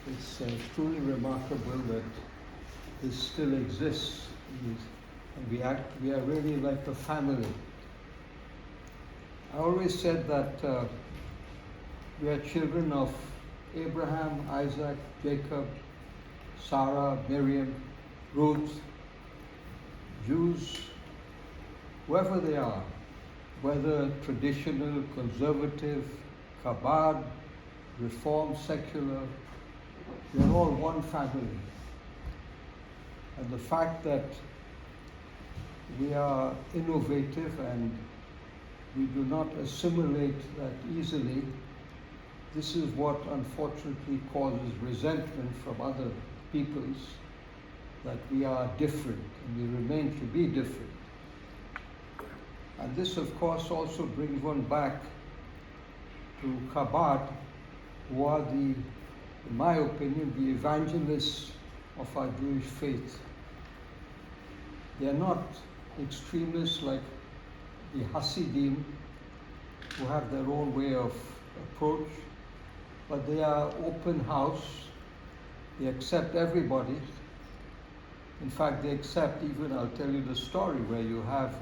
It's truly remarkable that this still exists, and we are really like a family. I always said that we are children of Abraham, Isaac, Jacob, Sarah, Miriam, Ruth, Jews, whoever they are, whether traditional, conservative, Chabad, Reform, secular, we are all one family. And the fact that we are innovative and we do not assimilate that easily, this is what unfortunately causes resentment from other peoples, that we are different and we remain to be different. And this, of course, also brings one back to Chabad, who are in my opinion, the evangelists of our Jewish faith. They are not extremists like the Hasidim, who have their own way of approach, but they are open house. They accept everybody. In fact, they accept even, I'll tell you the story, where you have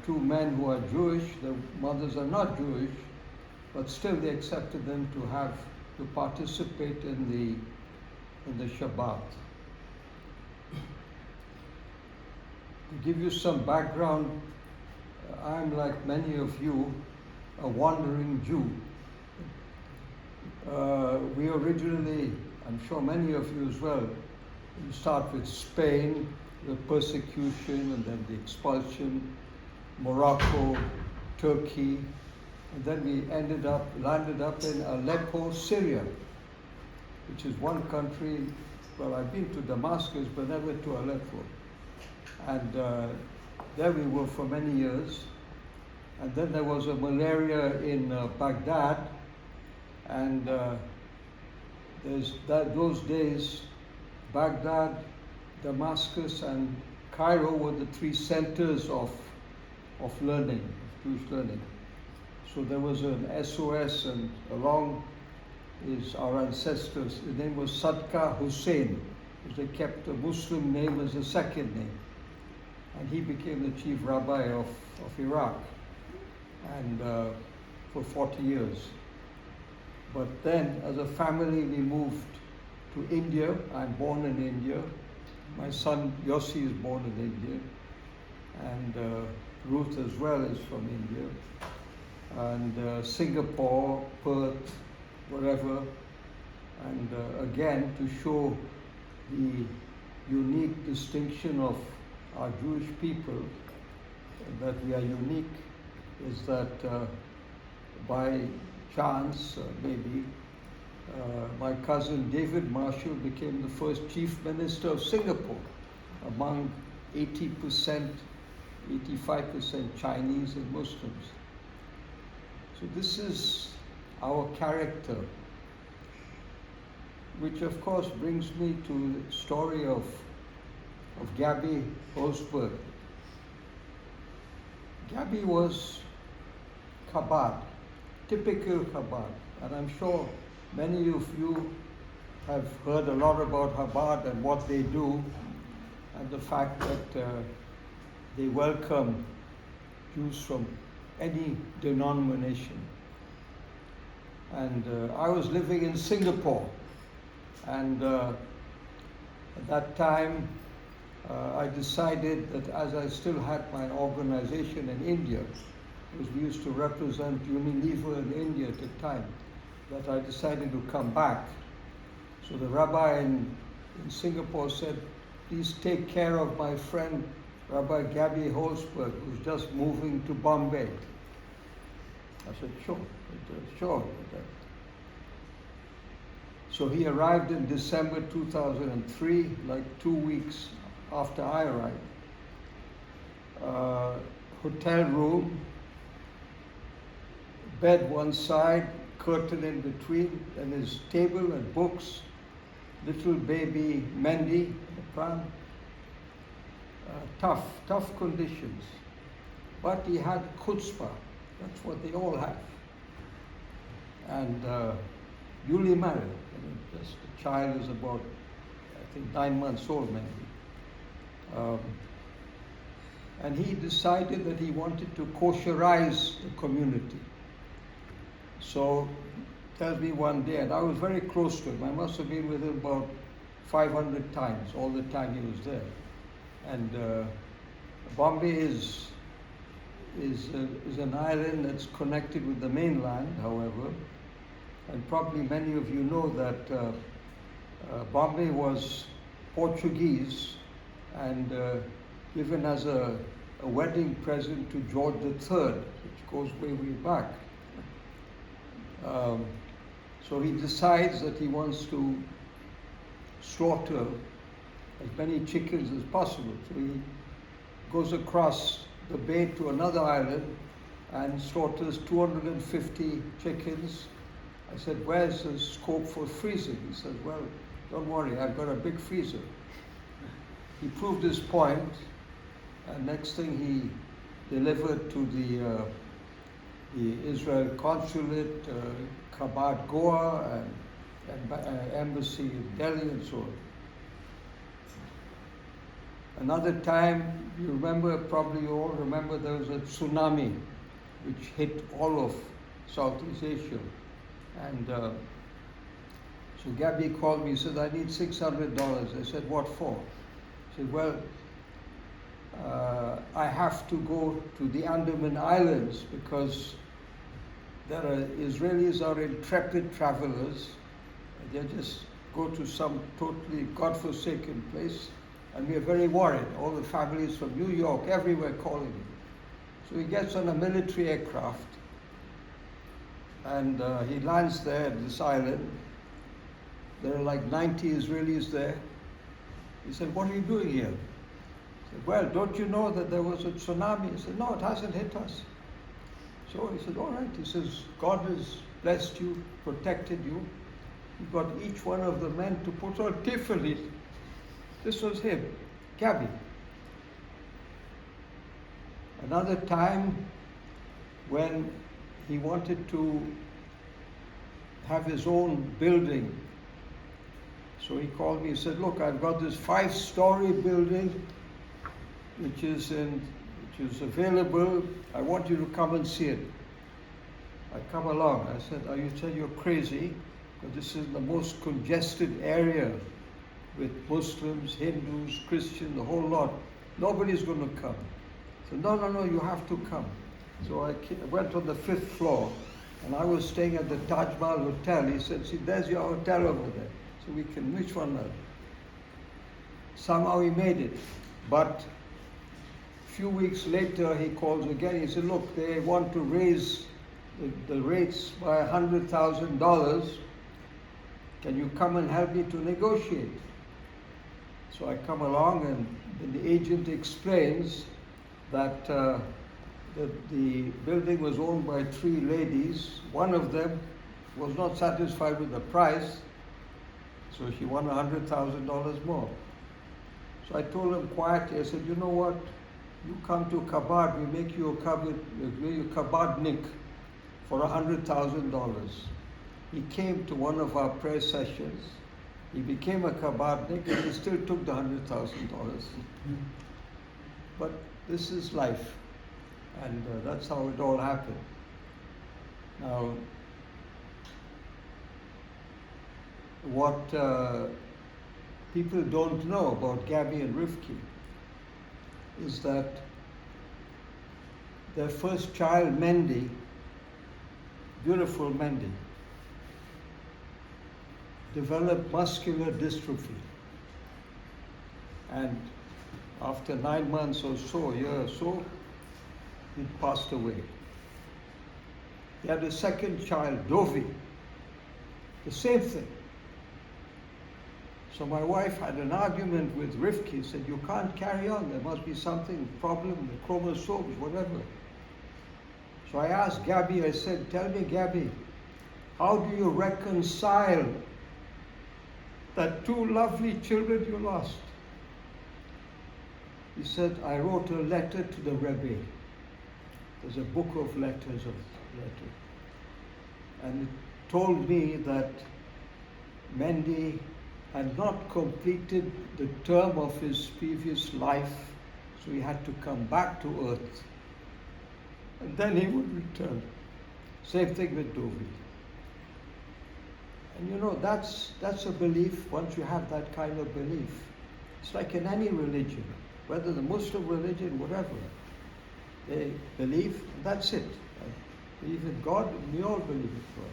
two men who are Jewish, their mothers are not Jewish, but still they accepted them to participate in the Shabbat. To give you some background, I'm, like many of you, a wandering Jew. We originally, I'm sure many of you as well, you start with Spain, the persecution, and then the expulsion, Morocco, Turkey, and then we landed up in Aleppo, Syria, which is one country. Well, I've been to Damascus, but never to Aleppo. And there we were for many years. And then there was a malaria in Baghdad, and those days, Baghdad, Damascus, and Cairo were the three centers of learning, of Jewish learning. So there was an SOS, and along is our ancestors. His name was Sadqa Hussein, because they kept a Muslim name as a second name. And he became the chief rabbi of Iraq, and for 40 years. But then, as a family, we moved to India. I'm born in India. My son Yossi is born in India, and Ruth as well is from India. And Singapore, Perth, wherever. And again, to show the unique distinction of our Jewish people, that we are unique, is that by chance, maybe, my cousin David Marshall became the first chief minister of Singapore among 80%, 85% Chinese and Muslims. So this is our character, which of course brings me to the story of Gaby Holzberg. Gaby was Chabad, typical Chabad, and I'm sure many of you have heard a lot about Chabad and what they do, and the fact that they welcome Jews from any denomination. And I was living in Singapore, and at that time I decided that, as I still had my organization in India, because we used to represent Unilever in India at the time, that I decided to come back. So the rabbi in Singapore said, please take care of my friend Rabbi Gaby Holzberg, who's just moving to Bombay. I said, sure. Sure. So he arrived in December 2003, like 2 weeks after I arrived. Hotel room, bed one side, curtain in between, and his table and books, little baby Mendy, the pram. Tough conditions. But he had chutzpah. That's what they all have. And duly married. Just the child is about, I think, 9 months old maybe. And he decided that he wanted to kosherize the community. So, tells me one day, and I was very close to him. I must have been with him about 500 times, all the time he was there. And Bombay is an island that's connected with the mainland, however. And probably many of you know that Bombay was Portuguese and given as a wedding present to George III, which goes way, way back. So he decides that he wants to slaughter as many chickens as possible. So he goes across the bay to another island and slaughters 250 chickens. I said, where's the scope for freezing? He said, well, don't worry, I've got a big freezer. He proved his point, and next thing he delivered to the Israel consulate, Chabad Goa, and embassy in Delhi, and so on. Another time, you remember, probably you all remember, there was a tsunami which hit all of Southeast Asia. And so Gabby called me, he said, I need $600. I said, what for? He said, well, I have to go to the Andaman Islands because Israelis are intrepid travelers. They just go to some totally godforsaken place, and we are very worried. All the families from New York, everywhere calling him. So he gets on a military aircraft, and he lands there at this island. There are like 90 Israelis there. He said, what are you doing here? He said, well, don't you know that there was a tsunami? He said, no, it hasn't hit us. So he said, all right. He says, God has blessed you, protected you. He got each one of the men to put on tefillin. This was him, Gabby. Another time when he wanted to have his own building. So he called me and said, look, I've got this 5-story building which is available. I want you to come and see it. I come along. I said, you said you're crazy, because this is the most congested area with Muslims, Hindus, Christians, the whole lot. Nobody's going to come. I said, no, you have to come. So I went on the 5th floor, and I was staying at the Taj Mahal Hotel. He said, see, there's your hotel over there. So we can reach one another. Somehow he made it. But a few weeks later, he calls again. He said, look, they want to raise the rates by $100,000. Can you come and help me to negotiate? So I come along, and the agent explains that the building was owned by 3 ladies. One of them was not satisfied with the price, so she won $100,000 more. So I told him quietly, I said, you know what? You come to Chabad, we make you a Chabadnik for $100,000. He came to one of our prayer sessions. He became a Chabadnik, and he still took the $100,000. But this is life, and that's how it all happened. Now, what people don't know about Gaby and Rivke is that their first child, Mendy, beautiful Mendy, developed muscular dystrophy. And after 9 months or so, a year or so, he passed away. He had a second child, Dovi, the same thing. So my wife had an argument with Rivke, said, you can't carry on, there must be something, problem, the chromosomes, whatever. So I asked Gaby, I said, tell me, Gaby, how do you reconcile that 2 lovely children you lost? He said, I wrote a letter to the Rebbe. There's a book of letters and it told me that Mendy had not completed the term of his previous life, so he had to come back to earth. And then he would return. Same thing with David. And you know, that's a belief. Once you have that kind of belief, it's like in any religion, whether the Muslim religion, whatever, they believe, and that's it. I believe in God, and we all believe in God.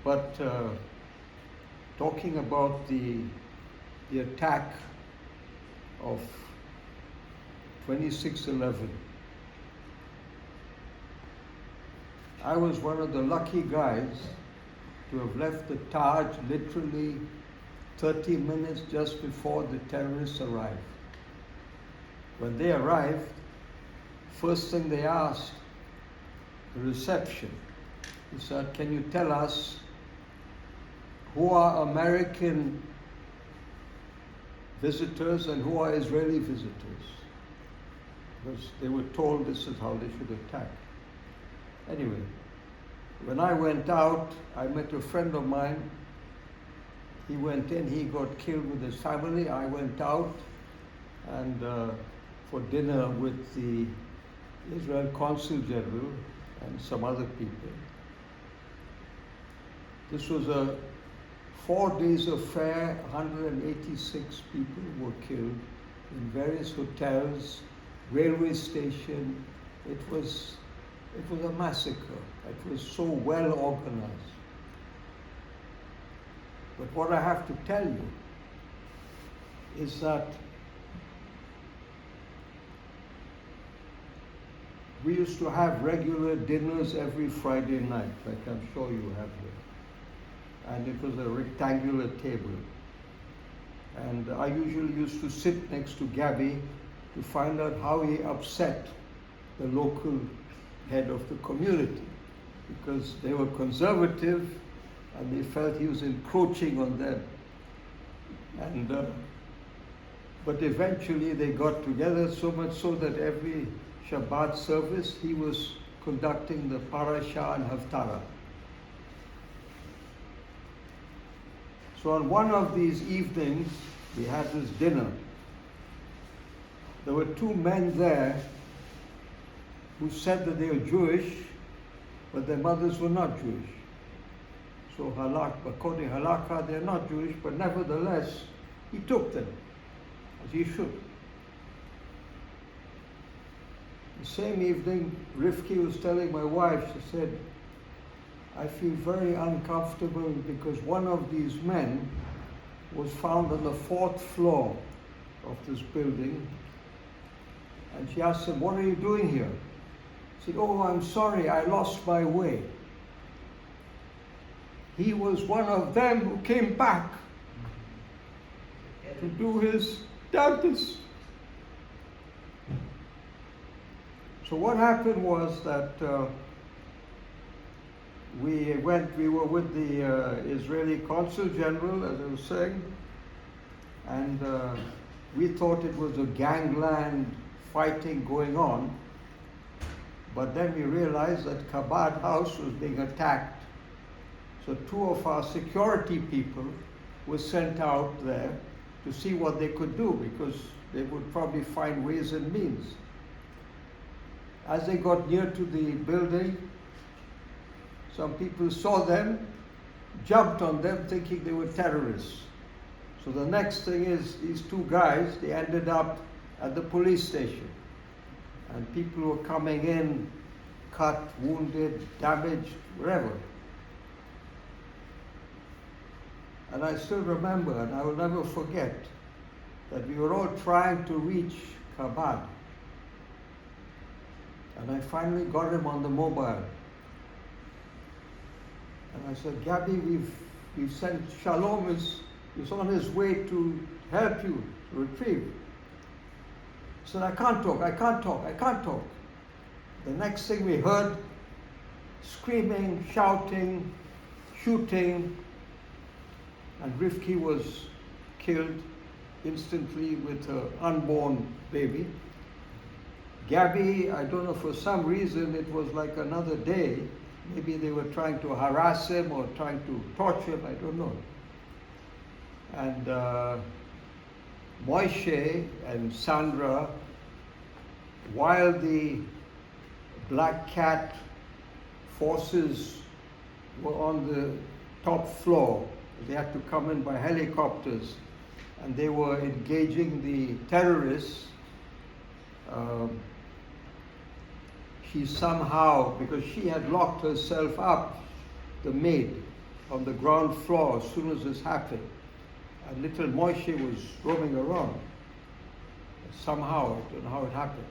But talking about the attack of 26/11, I was one of the lucky guys to have left the Taj literally 30 minutes just before the terrorists arrived. When they arrived, first thing they asked, the reception, he said, "Can you tell us who are American visitors and who are Israeli visitors?" Because they were told this is how they should attack. Anyway, when I went out, I met a friend of mine. He went in, he got killed with his family. I went out and for dinner with the Israel Consul General and some other people. This was a 4 days affair. 186 people were killed in various hotels, railway station. It was a massacre. It was so well organized. But what I have to tell you is that we used to have regular dinners every Friday night, like I'm sure you have here. And it was a rectangular table. And I usually used to sit next to Gaby to find out how he upset the local head of the community, because they were conservative and they felt he was encroaching on them. And but eventually they got together, so much so that every Shabbat service he was conducting the parasha and haftarah. So on one of these evenings we had this dinner. There were two men there who said that they were Jewish, but their mothers were not Jewish. So according to halakha, they're not Jewish, but nevertheless, he took them, as he should. The same evening, Rivke was telling my wife, she said, "I feel very uncomfortable because one of these men was found on the 4th floor of this building." And she asked him, "What are you doing here?" He said, "Oh, I'm sorry, I lost my way." He was one of them who came back to do his damnedest. So what happened was that we were with the Israeli Consul General, as I was saying, and we thought it was a gangland fighting going on, but then we realized that Chabad House was being attacked. So 2 of our security people were sent out there to see what they could do, because they would probably find ways and means. As they got near to the building, some people saw them, jumped on them thinking they were terrorists. So the next thing is, these 2 guys, they ended up at the police station. And people were coming in, cut, wounded, damaged, whatever. And I still remember, and I will never forget, that we were all trying to reach Chabad. And I finally got him on the mobile. And I said, "Gaby, we've sent Shalom is on his way to help you to retrieve." He said, I can't talk. The next thing we heard, screaming, shouting, shooting, and Rivke was killed instantly with her unborn baby. Gaby, I don't know, for some reason it was like another day. Maybe they were trying to harass him or trying to torture him, I don't know. And Moishe and Sandra, while the Black Cat forces were on the top floor, they had to come in by helicopters, and they were engaging the terrorists. She somehow, because she had locked herself up, the maid, on the ground floor as soon as this happened, and little Moishe was roaming around. Somehow, I don't know how it happened.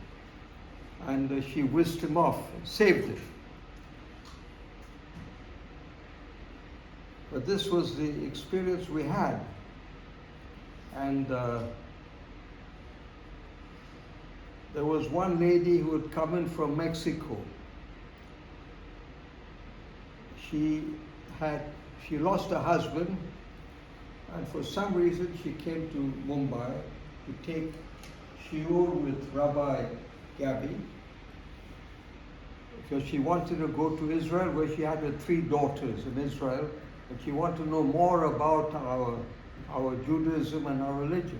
And she whisked him off and saved him. But this was the experience we had. And there was one lady who had come in from Mexico. She lost her husband, and for some reason she came to Mumbai to take shiur with Rabbi Gaby, because she wanted to go to Israel, where she had her 3 daughters in Israel, and she wanted to know more about our Judaism and our religion.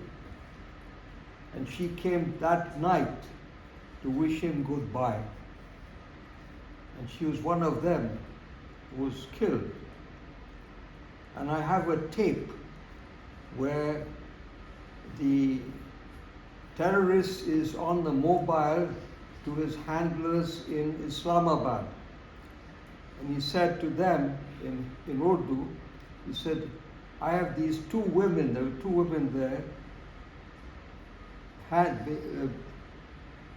And she came that night to wish him goodbye. And she was one of them who was killed. And I have a tape where the terrorist is on the mobile to his handlers in Islamabad. And he said to them in Urdu, he said, I have these 2 women, there were 2 women there,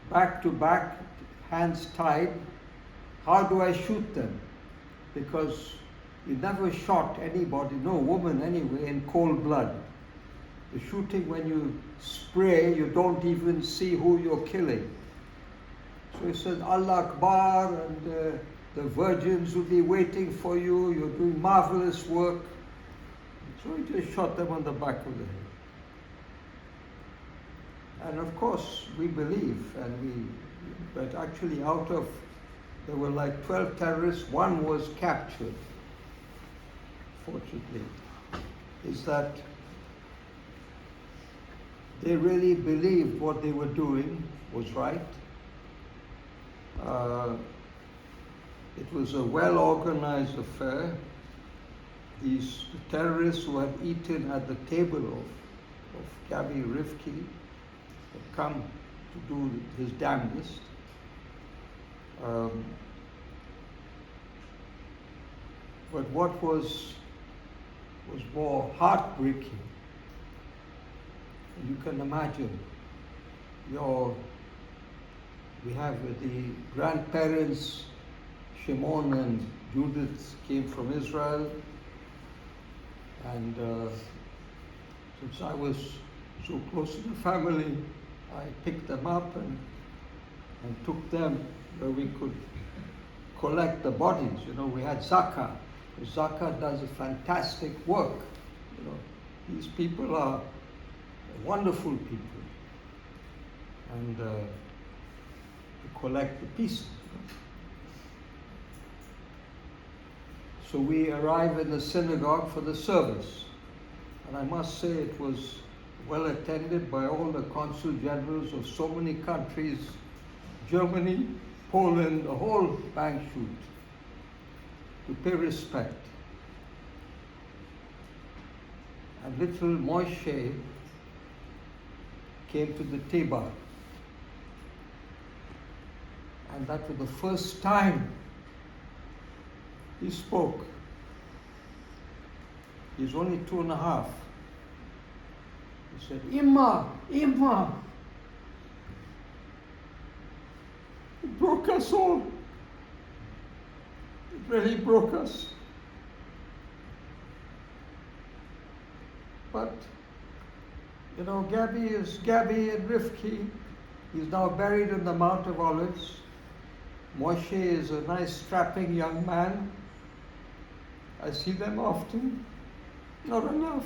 back to back, hands tied. How do I shoot them? Because you never shot anybody, no woman anyway, in cold blood. The shooting, when you spray, you don't even see who you're killing. So he said, Allah Akbar, and the virgins will be waiting for you, you're doing marvelous work. So he just shot them on the back of the head. And of course, we believe, but actually there were like 12 terrorists, 1 was captured, fortunately, is that they really believed what they were doing was right. It was a well-organized affair. These terrorists who had eaten at the table of Gaby and Rivke had come to do his damnedest. But what was more heartbreaking, you can imagine, we have the grandparents, Shimon and Judith, came from Israel, and since I was so close to the family, I picked them up and took them where we could collect the bodies. We had Zakah. Zakah does a fantastic work. These people are wonderful people, and to collect the pieces. So we arrived in the synagogue for the service, and I must say it was well attended by all the consul generals of so many countries, Germany, Poland, the whole bank shoot, to pay respect. And little Moishe came to the table, and that was the first time he spoke. He's only 2.5. He said, Imma, Imma. It broke us all. It really broke us. But, Gaby is Gaby and Rivke. He's now buried in the Mount of Olives. Moshe is a nice, strapping young man. I see them often. Not enough.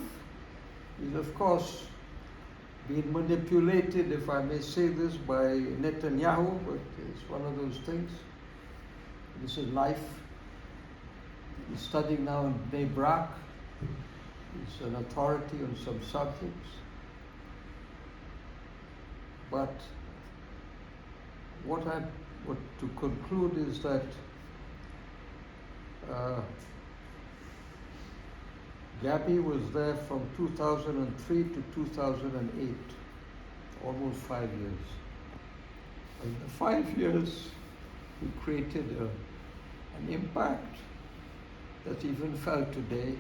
He's, of course, been manipulated, if I may say this, by Netanyahu, but it's one of those things. This is life. He's studying now in Bnei Brak. He's an authority on some subjects. But what to conclude is that Gaby was there from 2003 to 2008, almost 5 years. In the 5 years, he created an impact that's even felt today.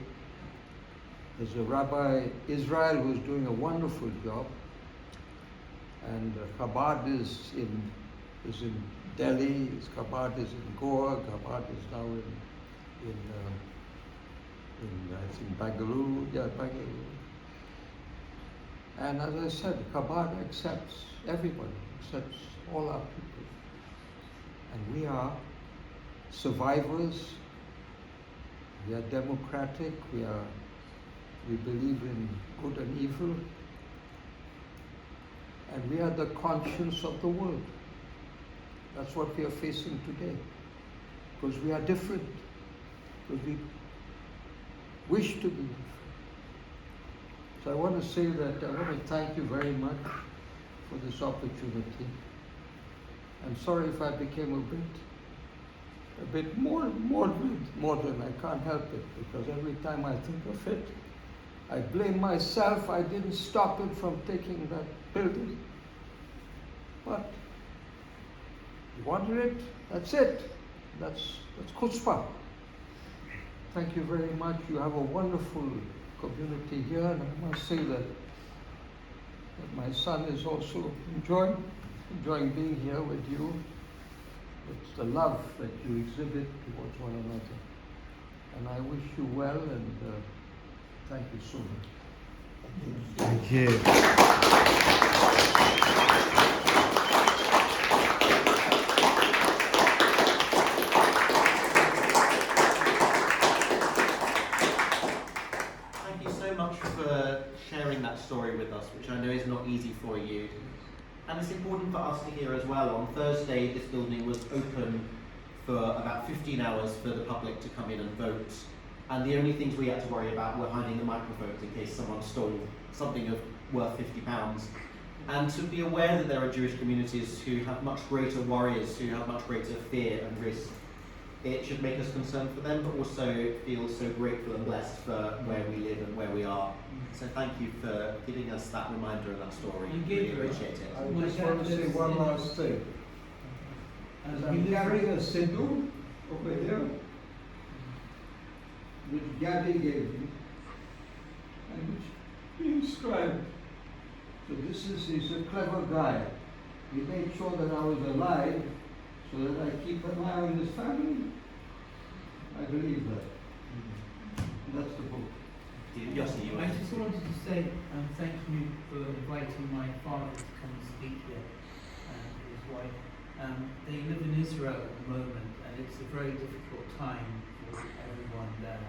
There's a Rabbi Israel who's doing a wonderful job, and Chabad is in Delhi, Chabad is in Goa, Chabad is now in I think Bangalore, Bangalore. And as I said, Chabad accepts everybody, accepts all our people. And we are survivors, we are democratic, we believe in good and evil, and we are the conscience of the world. That's what we are facing today, because we are different, because we wish to be different. So I want to say that I want to thank you very much for this opportunity. I'm sorry if I became a bit more modern. I can't help it, because every time I think of it, I blame myself. I didn't stop him from taking that building. But you wanted it, that's it. That's chutzpah. Thank you very much. You have a wonderful community here, and I must say that my son is also enjoying being here with you. It's the love that you exhibit towards one another. And I wish you well, and thank you so much. Thank you. Thank you so much for sharing that story with us, which I know is not easy for you. And it's important for us to hear as well. On Thursday, this building was open for about 15 hours for the public to come in and vote. And the only things we had to worry about were hiding the microphones in case someone stole something of worth £50. And to be aware that there are Jewish communities who have much greater worries, who have much greater fear and risk, it should make us concerned for them, but also feel so grateful and blessed for where we live and where we are. So thank you for giving us that reminder and that story. You Really did, appreciate it. I just want to say one last thing. As I'm carrying a siddur over here, which Gaby gave me, and which he inscribed. So he's a clever guy. He made sure that I was alive, so that I keep an eye on his family. I believe that. And that's the book. Yossi, you I just wanted to say thank you for inviting my father to come and speak here, and his wife. They live in Israel at the moment, and it's a very difficult time for everyone there.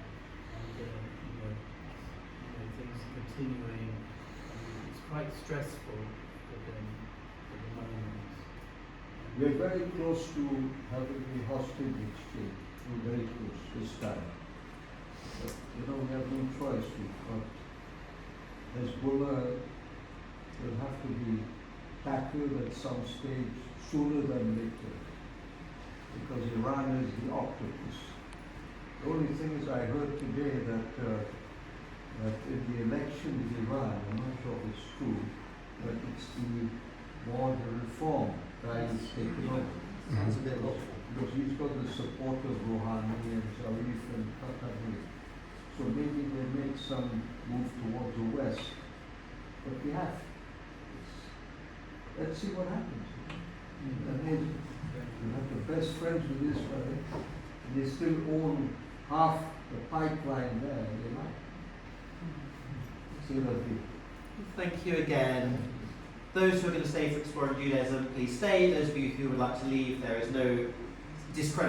And things are continuing. And it's quite stressful for them at the moment. We're very close to having the hostage exchange. We're very close this time. But, we have no choice. Hezbollah will have to be tackled at some stage sooner than later, because Iran is the octopus. The only thing is, I heard today that in the election in Iran, I'm not sure if it's true, but it's the border reform guy who's taken over. Sounds a bit hopeful. Because he's got the support of Rouhani and Zarif and Qatari. So maybe they make some move towards the west. But we have. Let's see what happens. And we have the best friends with Israel, and they still own half the pipeline there in Iraq. See what Thank you again. Those who are going to stay for Exploring Judaism, please stay. Those of you who would like to leave, there is no discredit